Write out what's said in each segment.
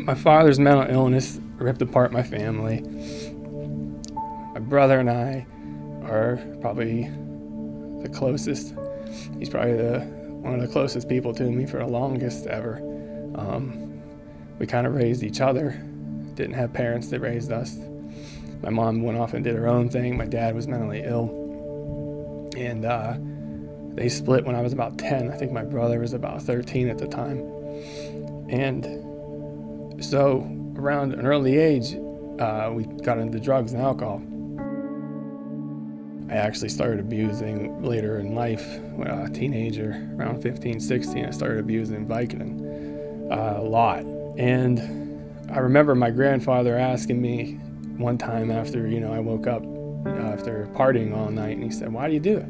My father's mental illness ripped apart my family. My brother and I are probably the closest. He's probably one of the closest people to me for the longest ever. We kind of raised each other. Didn't have parents that raised us. My mom went off and did her own thing. My dad was mentally ill. And they split when I was about 10. I think my brother was about 13 at the time. And so around an early age, we got into drugs and alcohol. I actually started abusing later in life. When I was a teenager, around 15, 16, I started abusing Vicodin a lot. And I remember my grandfather asking me one time after, I woke up after partying all night, and he said, "Why do you do it?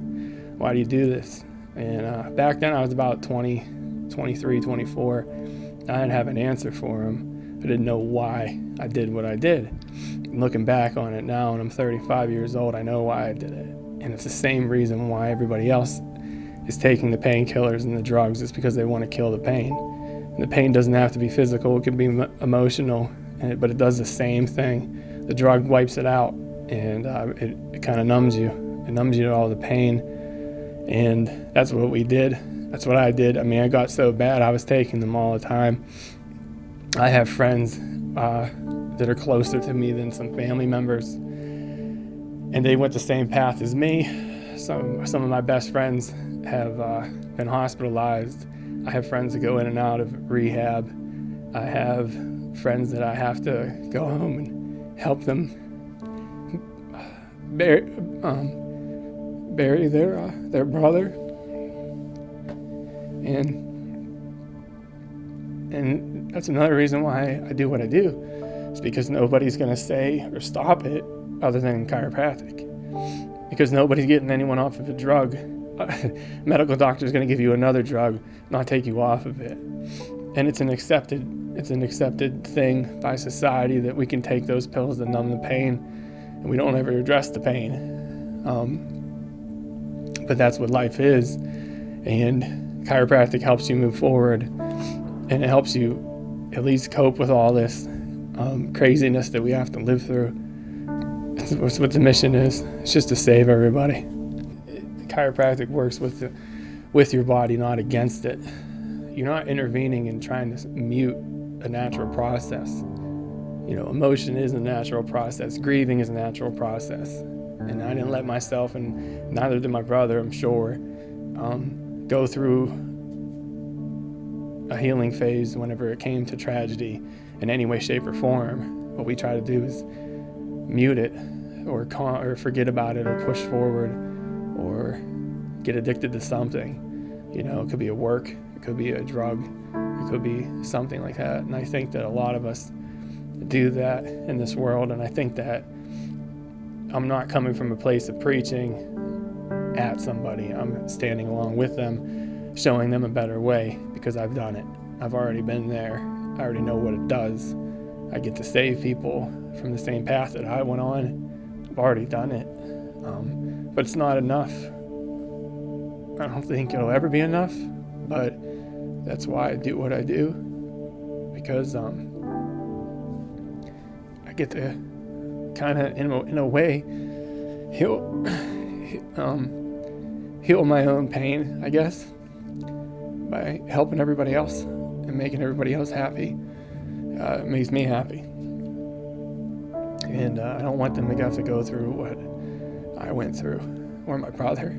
Why do you do this?" And back then I was about 20, 23, 24. I didn't have an answer for him. I didn't know why I did what I did. And looking back on it now, and I'm 35 years old, I know why I did it. And it's the same reason why everybody else is taking the painkillers and the drugs. It's because they want to kill the pain. And the pain doesn't have to be physical. It can be emotional, but it does the same thing. The drug wipes it out, and it kind of numbs you. It numbs you to all the pain. And that's what we did. That's what I did. I mean, I got so bad, I was taking them all the time. I have friends that are closer to me than some family members, and they went the same path as me. Some of my best friends have been hospitalized. I have friends that go in and out of rehab. I have friends that I have to go home and help them bury their brother. And that's another reason why I do what I do. It's because nobody's going to say or stop it other than chiropractic. Because nobody's getting anyone off of a drug. Medical doctor is going to give you another drug, not take you off of it. And it's an accepted thing by society that we can take those pills to numb the pain, and we don't ever address the pain. But that's what life is. And chiropractic helps you move forward, and it helps you at least cope with all this craziness that we have to live through. It's what the mission is. It's just to save everybody. Chiropractic works with your body, not against it. You're not intervening and trying to mute a natural process. Emotion is a natural process. Grieving is a natural process. And I didn't let myself, and neither did my brother, I'm sure, go through a healing phase whenever it came to tragedy in any way, shape, or form. What we try to do is mute it, or forget about it, or push forward, or get addicted to something. It could be a work, it could be a drug, it could be something like that. And I think that a lot of us do that in this world, and I think that I'm not coming from a place of preaching at somebody. I'm standing along with them, showing them a better way, because I've done it. I've already been there. I already know what it does. I get to save people from the same path that I went on. I've already done it. But it's not enough. I don't think it'll ever be enough, but that's why I do what I do, because I get to kind of, in a way, heal my own pain, I guess, by helping everybody else and making everybody else happy. It makes me happy. And I don't want them to have to go through what I went through, or my brother.